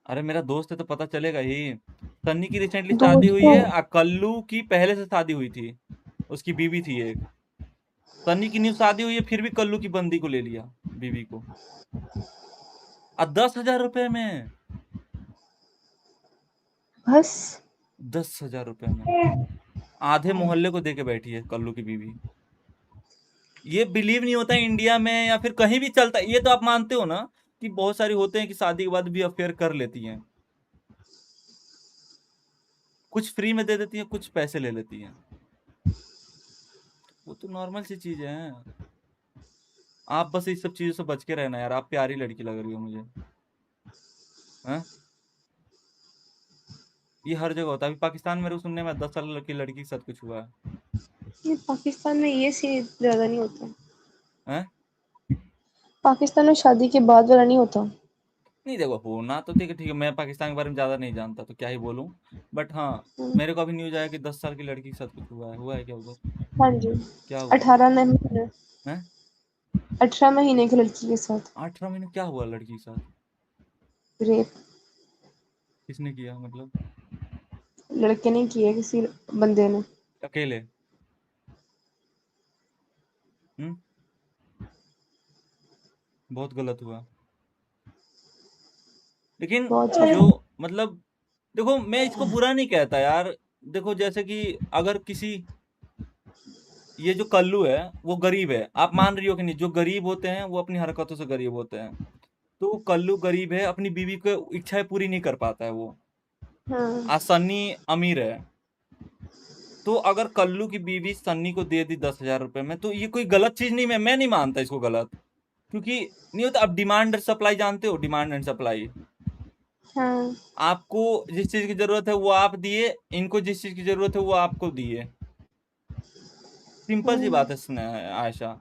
S1: अरे मेरा दोस्त है तो पता चलेगा ही। सन्नी की रिसेंटली शादी
S2: दोस्त
S1: हुई
S2: तो
S1: है, कल्लू की पहले से शादी हुई थी। उसकी बीवी थी एक। सन्नी की न्यू शादी हुई है, फिर भी कल्लू की बंदी को ले लिया, बीवी को। 10,000 रुपये में।
S2: बस।
S1: 10,000 रुपये में आधे मोहल्ले को दे के बैठी है कल्लू की बीवी। ये बिलीव नहीं होता है इंडिया में या फिर कहीं भी चलता है। ये तो आप मानते हो ना कि बहुत सारी होते हैं कि शादी के बाद भी अफेयर कर लेती हैं। कुछ फ्री में दे देती हैं, कुछ पैसे ले लेती हैं। वो तो नॉर्मल सी चीज है। आप बस इस सब चीजों से बच के रहना यार, आप प्यारी लड़की लग रही हो मुझे। हैं? ये हर जगह होता है। अभी पाकिस्तान में मेरे को सुनने में 10 साल की लड़की के साथ कुछ हुआ है।
S2: ये पाकिस्तान में ये सीन ज्यादा नहीं होता।
S1: हैं?
S2: पाकिस्तान में शादी के बाद वाला नहीं होता।
S1: नहीं देखो, होना तो ठीक है, मैं पाकिस्तान के बारे में ज्यादा नहीं जानता तो क्या ही बोलूं। बट हाँ, मेरे को अभी न्यूज आया कि 10 साल की लड़की के साथ कुछ हुआ है क्या उधर?
S2: हाँ जी।
S1: क्या हुआ?
S2: 18 महीने।
S1: है?
S2: 18 महीने की लड़की के साथ
S1: 18 महीने क्या हुआ लड़की के साथ?
S2: रेप।
S1: किसने किया मतलब?
S2: लड़के ने किया, किसी बंदे ने।
S1: अकेले? हम्म। बहुत गलत हुआ। लेकिन
S2: बहुत
S1: जो
S2: ज्यादा।
S1: मतलब, देखो मैं इसको बुरा नहीं कहता यार। देखो जैसे कि अगर किसी, ये जो कल्लू है वो गरीब है, आप मान रही हो कि नहीं? जो गरीब होते हैं वो अपनी हरकतों से गरीब होते हैं। तो कल्लू गरीब है, अपनी बीवी को इच्छाएं पूरी नहीं कर पाता है वो।
S2: हाँ।
S1: आज सन्नी अमीर है, तो अगर कल्लू की बीवी सन्नी को दे दी 10,000 रुपए में, तो ये कोई गलत चीज नहीं, मैं नहीं मानता इसको गलत, क्योंकि नहीं होता। अब डिमांड एंड सप्लाई जानते हो, डिमांड एंड सप्लाई।
S2: हाँ
S1: आपको जिस चीज की जरूरत है वो आप दिए, इनको जिस चीज की जरूरत है वो आपको दिए। सिंपल सी
S2: हम्म
S1: बात है आयशा।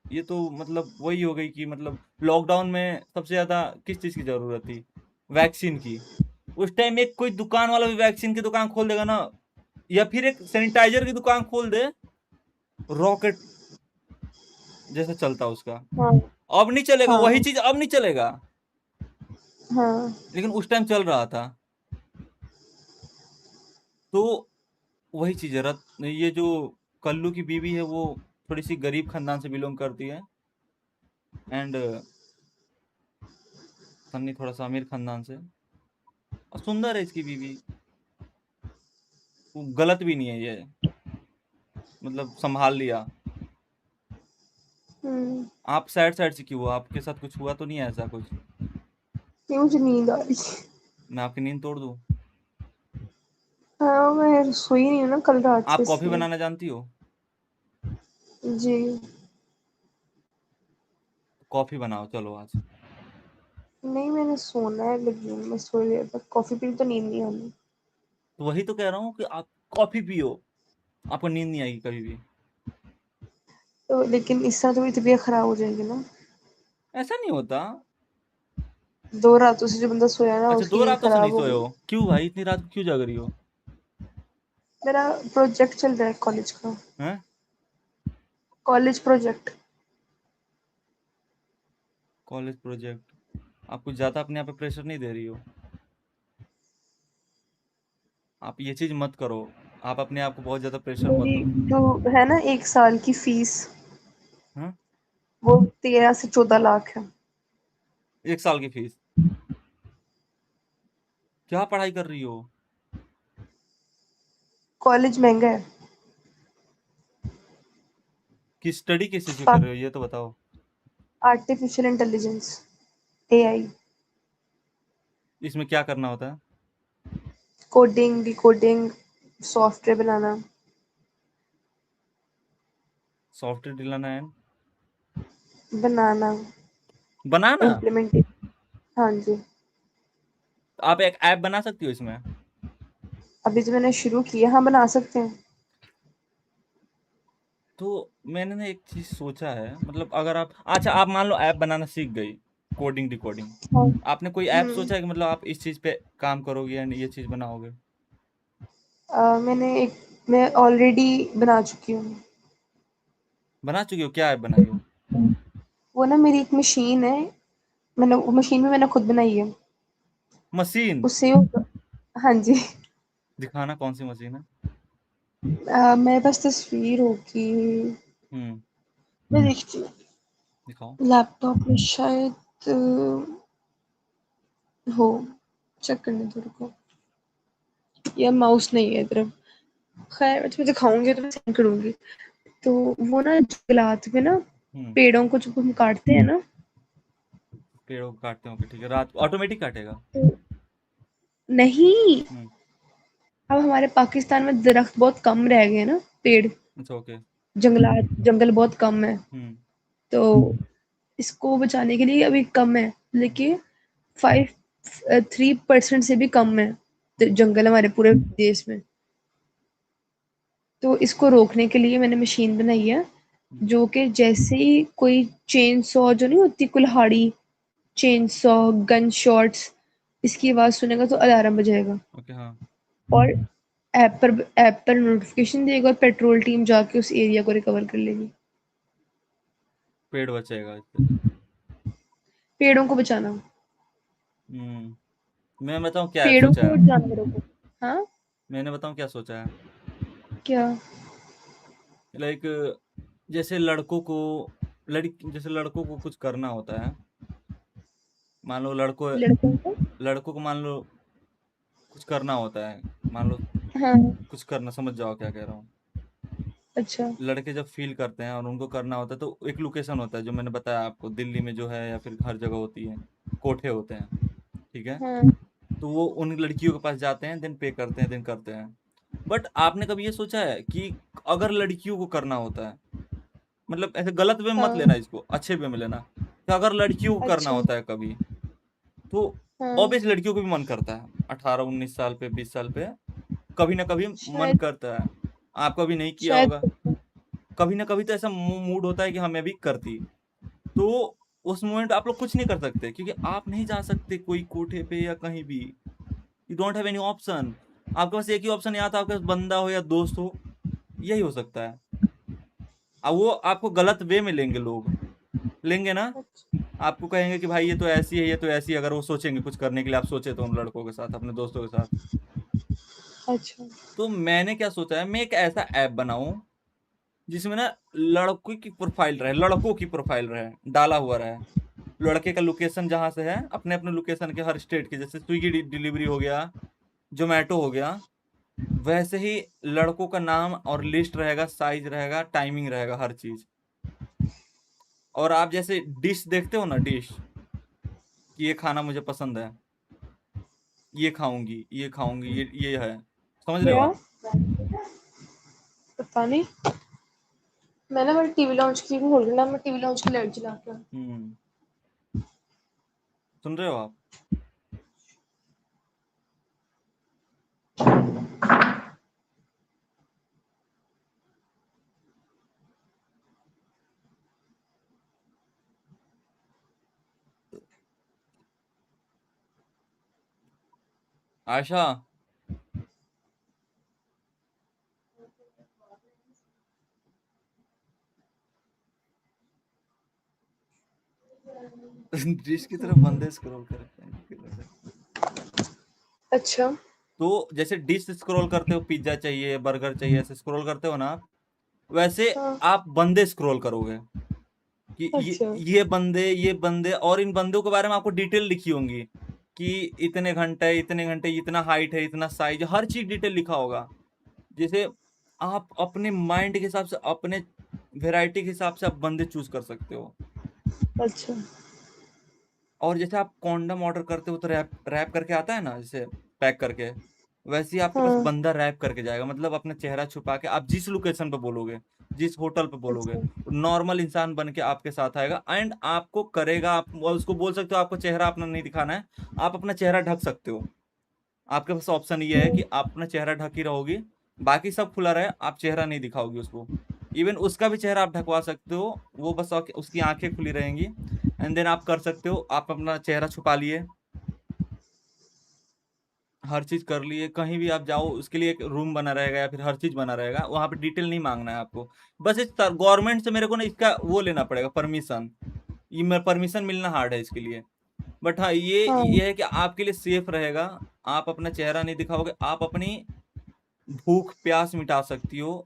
S1: ये तो मतलब वही हो गई कि मतलब लॉकडाउन में सबसे ज्यादा किस चीज की जरूरत थी? वैक्सीन की। उस टाइम एक कोई दुकान वाला भी वैक्सीन की दुकान खोल देगा ना, या फिर एक सैनिटाइजर की दुकान खोल दे, रॉकेट जैसे चलता उसका।
S2: हाँ
S1: अब नहीं चलेगा वही
S2: हाँ
S1: चीज, अब नहीं चलेगा,
S2: हाँ
S1: लेकिन उस टाइम चल रहा था। तो वही चीज है ये जो कल्लू की बीवी है वो थोड़ी सी गरीब खानदान से बिलोंग करती है, एंड सन्नी थोड़ा सा अमीर खानदान से। और सुंदर है इसकी बीवी, वो गलत भी नहीं है ये, मतलब संभाल लिया। आप सैड सैड से क्यों हो? आपके साथ कुछ हुआ तो नहीं है ऐसा कुछ?
S2: ये मुझे नींद आ रही है।
S1: मैं आपकी नींद तोड़ दूं?
S2: हाँ मैं सोई नहीं हूँ ना कल रात से
S1: आप कॉफी
S2: इसलिए।
S1: बनाना जानती हो?
S2: जी।
S1: कॉफी बनाओ चलो आज।
S2: नहीं मैंने सोना है लेकिन मैं सोई देर तक कॉफी पी तो नींद नहीं आनी।
S1: तो वही तो कह रहा हूँ कि आप कॉफी पियो, आपको नींद नहीं आएगी कभी भी।
S2: तो लेकिन इस तरह तो मेरी तबीयत खराब हो जाएगी ना।
S1: ऐसा नहीं होता।
S2: 2 रातों से जो बंदा सोया ना
S1: अच्छा,
S2: उसकी
S1: दो
S2: नींद
S1: रातों से नहीं
S2: खराब हो
S1: सोए
S2: गई।
S1: हो? क्यों भाई, इतनी रात को क्यों जाग रही हो?
S2: मेरा प्रोजेक्ट चल रहा है कॉलेज का।
S1: हैं?
S2: College project.
S1: College project? आप कुछ ज्यादा अपने आप पे प्रेशर नहीं दे रही हो? आप ये चीज मत करो, आप अपने आप को बहुत ज्यादा प्रेशर मत
S2: मेरी
S1: दो।
S2: जो है ना 1 साल की फीस
S1: हाँ?
S2: वो 13 से 14 लाख है।
S1: 1 साल की फीस? क्या पढ़ाई कर रही हो?
S2: कॉलेज महंगा है।
S1: कि स्टडी किस चीज की कर रहे हो ये तो बताओ।
S2: Artificial intelligence, AI.
S1: इसमें क्या करना होता है?
S2: कोडिंग डिकोडिंग सॉफ्टवेयर बनाना।
S1: सॉफ्टवेयर दिलाना है?
S2: बनाना।
S1: बनाना?
S2: इम्प्लीमेंटेशन। हाँ जी।
S1: आप एक ऐप बना सकती हो इसमें?
S2: अभी जो मैंने शुरू किया, हाँ बना सकते हैं।
S1: तो मैंने ना एक चीज सोचा है, मतलब अगर आप, अच्छा आप मान लो ऐप बनाना सीख गई, कोडिंग डिकोडिंग,
S2: हाँ।
S1: आपने कोई ऐप सोचा है कि मतलब आप इस चीज पे काम करोगे या ये चीज बनाओगे?
S2: मैं ऑलरेडी बना चुकी हूँ।
S1: बना चुकी हो? क्या ऐप बनाई हो?
S2: वो ना मेरी एक मशीन है। मैंने वो मशीन भी मैंने खुद बनाई है।
S1: मशीन?
S2: उससे हाँ जी।
S1: दिखाना कौन सी मशीन है।
S2: मेरे पास तस्वीर होगी।
S1: हम्म।
S2: मैं देखती हूँ।
S1: दिखाओ।
S2: लैपटॉप में शायद हो। चेक करने दो रुको। या माउस नहीं है इधर। खैर मैं तुम्हें दिखाऊंगी तो मैं सेंड करूंगी। तो वो ना जंगलात में ना
S1: हम्म।
S2: पेड़ों को जब हम काटते हैं ना
S1: पेड़ों को काटते होंगे, ठीक है, रात ऑटोमेटिक काटेगा?
S2: तो नहीं।
S1: हम्म।
S2: अब हमारे पाकिस्तान में दरख्त बहुत कम रह गए ना, पेड़
S1: अच्छा, ओके।
S2: जंगलात जंगल बहुत कम है।
S1: हम्म।
S2: तो इसको बचाने के लिए अभी कम है, लेकिन 3% से भी कम है जंगल हमारे पूरे देश में। तो इसको रोकने के लिए मैंने मशीन बनाई है,
S1: हम्म।
S2: जो कि जैसे ही कोई चेन सॉ जो नहीं होती कुल्हाड़ी, चेन सॉ, गन शॉट्स, इसकी आवाज सुनेगा तो अलार्म बजाएगा।
S1: ओके, हाँ।
S2: और ऐप पर नोटिफिकेशन देगा और पेट्रोल टीम जाके उस एरिया को रिकवर कर लेगी।
S1: पेड़ बचेगा इससे?
S2: पेड़ों को बचाना।
S1: मैं बताऊं क्या ऐप
S2: पेड़ों
S1: सोचा
S2: को और
S1: है?
S2: जानवरों को। हाँ।
S1: मैंने बताऊं क्या सोचा है?
S2: क्या?
S1: लाइक, जैसे लड़कों को, लड़की जैसे लड़कों को कुछ करना होता है, मान लो लड़कों,
S2: लड़कों को।
S1: लड़कों को मान लो कुछ करना होता है, मान लो
S2: हाँ।
S1: कुछ करना, समझ जाओ क्या कह रहा हूँ।
S2: अच्छा।
S1: लड़के जब फील करते हैं और उनको करना होता है तो एक लोकेशन होता है, जो मैंने बताया आपको, दिल्ली में जो है या फिर हर जगह होती है, कोठे होते हैं, ठीक है।
S2: हाँ।
S1: तो वो उन लड़कियों के पास जाते हैं, देन पे करते हैं, देन करते हैं। बट आपने कभी ये सोचा है कि अगर लड़कियों को करना होता है, मतलब ऐसे गलत वे में मत
S2: हाँ।
S1: लेना, इसको अच्छे वे में लेना, कि अगर लड़कियों को करना
S2: अच्छा।
S1: होता है कभी, तो
S2: हाँ।
S1: ऑब्वियस लड़कियों को भी मन करता है 18-19 साल पे, 20 साल पे कभी ना कभी मन
S2: शायद।
S1: करता है। आपका भी नहीं किया
S2: शायद
S1: होगा,
S2: करता।
S1: कभी ना कभी तो ऐसा मूड होता है कि हमें भी करती। तो उस मोमेंट आप लोग कुछ नहीं कर सकते, क्योंकि आप नहीं जा सकते कोई कोठे पे या कहीं भी। You don't have any option. आपके पास एक ही ऑप्शन, या तो आपके पास बंदा हो या दोस्त हो, यही हो सकता है। अब वो आपको गलत वे में लेंगे, लोग लेंगे ना,
S2: अच्छा।
S1: आपको कहेंगे कि भाई ये तो ऐसी है, ये तो ऐसी है। अगर वो सोचेंगे कुछ करने के लिए, आप सोचे तो उन लड़कों के साथ, अपने दोस्तों के साथ।
S2: अच्छा।
S1: तो मैंने क्या सोचा है, मैं एक ऐसा ऐप बनाऊं जिसमें ना लड़कों की प्रोफाइल रहे, लड़कों की प्रोफाइल रहे, डाला हुआ रहे। लड़के का लोकेशन जहां से है, अपने अपने लोकेशन के हर स्टेट के, जैसे स्विगी डिलीवरी हो गया, जोमेटो हो गया, वैसे ही लड़कों का नाम और लिस्ट रहेगा, साइज रहेगा, टाइमिंग रहेगा, हर चीज। और आप जैसे डिश देखते हो ना, डिश, कि ये खाना मुझे पसंद है, ये खाऊंगी, ये खाऊंगी, ये है, समझ रहे हो
S2: क्या?
S1: आप?
S2: पता नहीं। मैंने बड़ी टीवी लॉन्च की भी खोल ना, मैं टीवी लॉन्च की लाइट जला के।
S1: हम्म। सुन रहे हो आप? आशा। डिश की तरफ बंदे स्क्रॉल करते हैं।
S2: अच्छा।
S1: तो जैसे डिश स्क्रॉल करते हो, पिज्जा चाहिए, बर्गर चाहिए, ऐसे स्क्रॉल करते हो ना आप, वैसे
S2: हाँ।
S1: आप बंदे स्क्रॉल करोगे, कि
S2: अच्छा।
S1: ये बंदे और इन बंदों के बारे में आपको डिटेल लिखी होंगी, कि इतने घंटे, इतना हाइट है, इतना साइज, हर चीज डिटेल लिखा होगा। जैसे आप अपने माइंड के हिसाब से, अपने वेराइटी के हिसाब से आप बंदे चूज कर सकते हो।
S2: अच्छा।
S1: और जैसे आप कॉन्डम ऑर्डर करते हो तो रैप रैप करके आता है ना, जैसे पैक करके, वैसे ही आपके पास
S2: हाँ।
S1: बंदा रैप करके जाएगा, मतलब अपना चेहरा छुपा के, आप जिस लोकेशन पे बोलोगे, जिस होटल पे बोलोगे,
S2: अच्छा।
S1: नॉर्मल इंसान बन के आपके साथ आएगा, एंड आपको करेगा। आप उसको बोल सकते हो आपको चेहरा अपना नहीं दिखाना है, आप अपना चेहरा ढक सकते हो। आपके पास ऑप्शन ये है कि आप अपना चेहरा ढकी रहोगी, बाकी सब खुला रहे, आप चेहरा नहीं दिखाओगे उसको। इवन उसका भी चेहरा आप ढकवा सकते हो, वो बस उसकी आंखें खुली रहेंगी, एंड देन आप कर सकते हो, आप अपना चेहरा छुपा लिए, हर चीज कर लिए, कहीं भी आप जाओ उसके लिए एक रूम बना रहेगा, या फिर हर चीज बना रहेगा, वहां पे डिटेल नहीं मांगना है आपको। बस इस गवर्नमेंट से मेरे को ना इसका वो लेना पड़ेगा, परमिशन। ये परमिशन मिलना हार्ड है इसके लिए। बट हाँ, ये
S2: हाँ।
S1: है कि आपके लिए सेफ रहेगा। आप अपना चेहरा नहीं दिखाओगे, आप अपनी भूख प्यास मिटा सकती हो।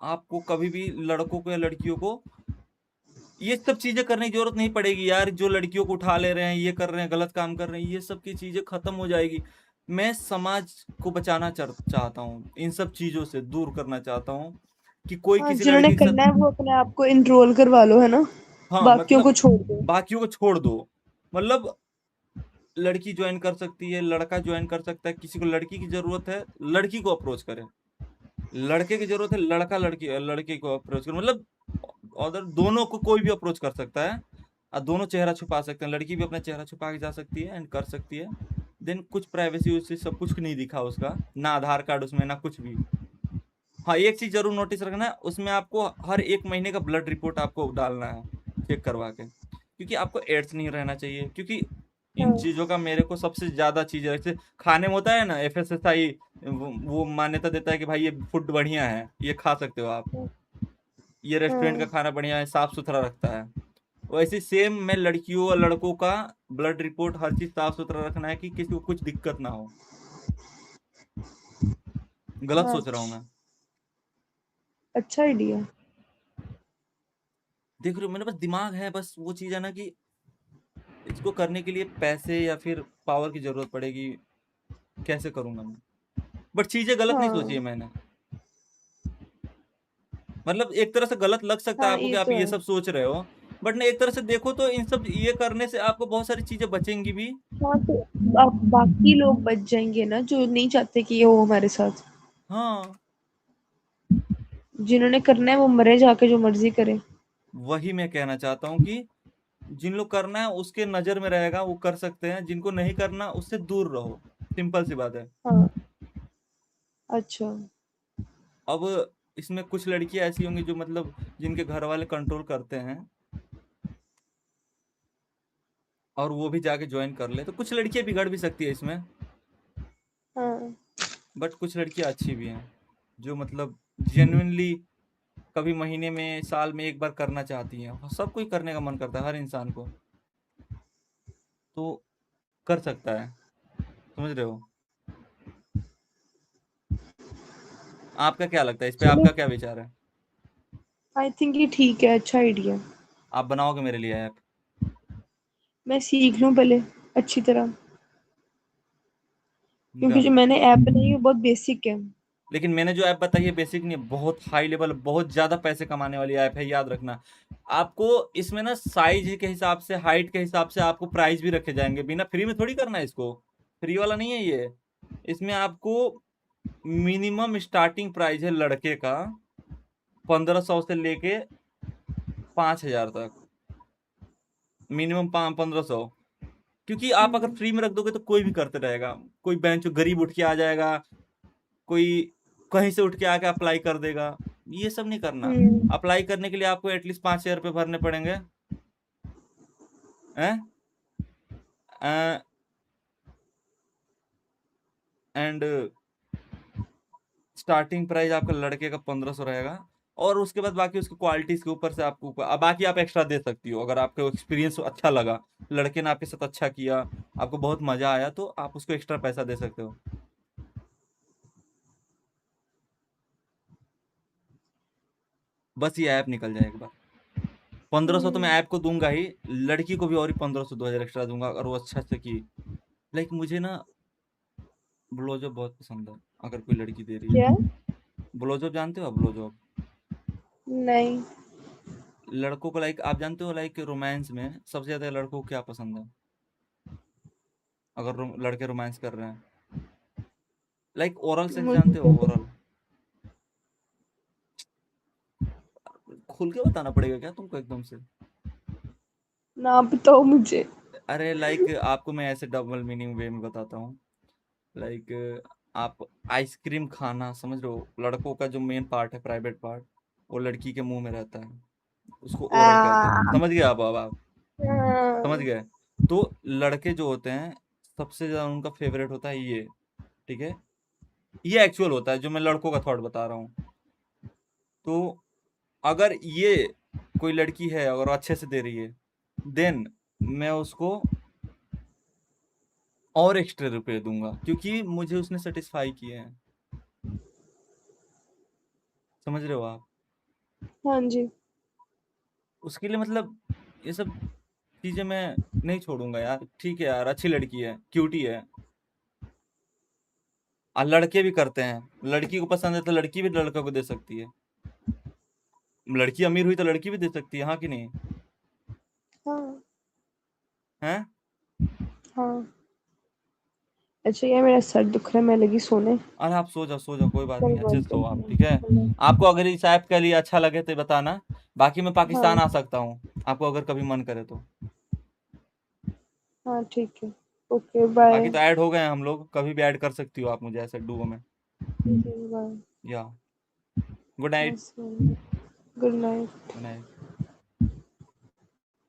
S1: आपको कभी भी लड़कों को या लड़कियों को ये सब चीजें करने की जरूरत नहीं पड़ेगी यार, जो लड़कियों को उठा ले रहे हैं, ये कर रहे हैं, गलत काम कर रहे हैं, ये सब की चीजें खत्म हो जाएगी। मैं समाज को बचाना चाहता हूँ, इन सब चीजों से दूर करना चाहता हूँ, कि कोई
S2: हाँ,
S1: किसी
S2: जिन्होंने
S1: लड़की के साथ।
S2: करना है वो अपने आप को इनरोल करवा लो, है ना।
S1: हाँ
S2: बाकियों को
S1: मतलब
S2: छोड़ दो।
S1: बाकियों को छोड़ दो, मतलब लड़की ज्वाइन कर सकती है, लड़का ज्वाइन कर सकता है, किसी को लड़की की जरूरत है, लड़की को अप्रोच करे, लड़के की जरूरत है, लड़का लड़की लड़के को अप्रोच करे, मतलब अदर दोनों को कोई भी अप्रोच कर सकता है, और दोनों चेहरा छुपा सकते हैं, लड़की भी अपना चेहरा छुपा के जा सकती है एंड कर सकती है। देन कुछ प्राइवेसी उससे सब कुछ नहीं दिखा उसका, ना आधार कार्ड उसमें, ना कुछ भी। हाँ, एक चीज जरूर नोटिस रखना है, उसमें आपको हर एक महीने का ब्लड रिपोर्ट आपको डालना है, चेक करवा के, क्योंकि आपको एड्स नहीं रहना चाहिए, क्योंकि इन
S2: हाँ।
S1: चीजों का मेरे को सबसे ज्यादा चीज है, जैसे खाने में होता है ना, FSSAI, वो मान्यता देता है कि भाई ये फूड बढ़िया है, ये खा सकते हो आप, ये रेस्टोरेंट का
S2: हाँ।
S1: खाना बढ़िया है, साफ सुथरा रखता है। वैसे सेम मैं लड़कियों और लड़कों का ब्लड रिपोर्ट, हर चीज साफ सुथरा रखना है, कि किसी को कुछ दिक्कत ना हो। गलत सोच रहा हूँ मैं?
S2: अच्छा आइडिया।
S1: देख रहे हो, मेरे पास दिमाग है, बस वो चीज है ना कि इसको करने के लिए पैसे या फिर पावर की जरूरत पड़ेगी, कैसे करूंगा मैं? बट चीजें गलत नहीं सोची है
S2: हाँ।
S1: मैंने। मतलब एक तरह से गलत लग सकता है
S2: हाँ,
S1: आपको कि
S2: ये
S1: आप
S2: तो
S1: ये
S2: है।
S1: सब सोच रहे हो, बट ना, एक तरह से देखो तो इन सब ये करने से आपको बहुत सारी चीजें बचेंगी भी।
S2: हाँ, तो अब बाकी लोग बच जाएंगे ना, जो नहीं चाहते कि ये हो हमारे साथ।
S1: हाँ,
S2: जिन्होंने करना है वो मरे जाके, जो मर्जी करे।
S1: वही मैं कहना चाहता हूँ कि जिन लोग करना है उसके नजर में रहेगा वो कर सकते हैं, जिनको नहीं करना उससे दूर रहो। सिंपल सी बात है।
S2: हाँ। अच्छा।
S1: अब इसमें कुछ लड़कियां ऐसी होंगी जो मतलब जिनके घर वाले कंट्रोल करते हैं और वो भी जाके ज्वाइन कर ले, तो कुछ लड़कियां बिगड़ भी सकती है इसमें।
S2: हाँ।
S1: बट कुछ लड़कियां अच्छी भी हैं जो मतलब जेन्युइनली कभी महीने में साल में एक बार करना चाहती हैं। सब कोई करने का मन करता है हर इंसान को, तो कर सकता है। समझ रहे हो? आपका क्या लगता है इस पे,
S2: चलो,
S1: आपका क्या विचार है?
S2: आई थिंक ये ठीक है, अच्छा आइडिया।
S1: आप बनाओगे मेरे लिए ऐप?
S2: मैं सीख लूँ पहले अच्छी तरह, क्योंकि जो
S1: डन।
S2: मैंने ऐप बनाई है वो बहुत बेसिक है।
S1: लेकिन मैंने जो ऐप बताई है बेसिक नहीं है, बहुत हाई लेवल, बहुत ज्यादा पैसे कमाने वाली ऐप है, याद रखना। आपको इसमें ना साइज के हिसाब से, हाइट के हिसाब से आपको प्राइस भी रखे जाएंगे। बिना फ्री में थोड़ी करना है इसको, फ्री वाला नहीं है ये। इसमें आपको मिनिमम स्टार्टिंग प्राइस है लड़के का 1500 से लेके 5000 तक। मिनिमम 1500। क्योंकि आप अगर फ्री में रख दोगे तो कोई भी करते रहेगा। कोई बेंच गरीब उठ के आ जाएगा, कोई कहीं से उठ के आके अप्लाई कर देगा। ये सब नहीं करना।
S2: हम्म।
S1: अप्लाई करने के लिए आपको एटलीस्ट 5000 रुपये भरने पड़ेंगे। एंड स्टार्टिंग प्राइस आपका लड़के का 1500 रहेगा। और उसके बाद बाकी उसकी क्वालिटीज के ऊपर से आपको ऊपर, अब बाकी आप एक्स्ट्रा दे सकती हो। अगर आपको एक्सपीरियंस अच्छा लगा, लड़के ने आपके साथ अच्छा किया, आपको बहुत मजा आया, तो आप उसको एक्स्ट्रा पैसा दे सकते हो। बस ये ऐप निकल जाए एक बार। 1500 तो मैं
S2: हम्म।
S1: ऐप को दूंगा ही, लड़की को भी और ही 1500 2000 एक्स्ट्रा दूंगा अगर वो अच्छा से की। लाइक मुझे ना ब्लोजॉब बहुत पसंद है, अगर कोई लड़की दे रही है
S2: क्या?
S1: तो। ब्लोजॉब जानते हो आप? ब्लोजॉब
S2: नहीं।
S1: लड़कों को, लाइक आप जानते हो, लाइक रोमांस में सबसे ज्यादा लड़कों को क्या पसंद है? अगर लड़के रोमांस कर रहे हैं, लाइक ओरल सेक्स,
S2: मुझे
S1: जानते हो?
S2: क्या
S1: ओरल। खुल के बताना पड़ेगा क्या तुमको एकदम से?
S2: ना बताओ मुझे।
S1: अरे लाइक आपको मैं ऐसे डबल मीनिंग वे में बताता हूँ। लाइक आप आइसक्रीम खाना, समझ रहे हो? लड़कों का जो मेन पार्ट है, प्राइवेट पार्ट, वो लड़की के मुंह में रहता है। उसको ओरल कहते हैं।
S2: आ,
S1: समझ गए आप? अब आप समझ
S2: हाँ।
S1: गए? तो लड़के जो होते हैं, सबसे ज्यादा उनका फेवरेट होता है ये। ठीक है? ये एक्चुअल होता है, जो मैं लड़कों का थॉट बता रहा हूँ। तो अगर ये कोई लड़की है और अच्छे से दे रही है, देन मैं उसको और एक्स्ट्रा रुपए दूंगा, क्योंकि मुझे उसने सेटिस्फाई किए हैं। समझ रहे हो आप?
S2: हाँ जी।
S1: उसके लिए मतलब ये सब चीजें मैं नहीं छोड़ूंगा यार। ठीक है यार, अच्छी लड़की है, क्यूटी है। और लड़के भी करते हैं, लड़की को पसंद है तो लड़की भी लड़का को दे सकती है। लड़की अमीर हुई तो लड़की भी दे सकती है, हाँ कि नहीं?
S2: हाँ।
S1: है?
S2: हाँ। अच्छा, ये मेरा सर दुख रहा है, मैं लगी सोने।
S1: अरे आप सो जाओ, सो जाओ, कोई बात
S2: कल
S1: नहीं, अच्छे
S2: बात
S1: से सो आप, ठीक है?
S2: करते हैं।
S1: आपको अगर इस ऐप के लिए अच्छा लगे तो बताना। बाकी मैं पाकिस्तान
S2: हाँ।
S1: आ सकता हूँ, आपको अगर कभी मन करे तो।
S2: हाँ ठीक है। Okay bye.
S1: बाकी तो ऐड हो गए हैं हम लोग, कभी भी ऐड कर सकती हो आप मुझे ऐसे डुओ में।
S2: बाय।
S1: या good night.
S2: Good night.
S1: Good night.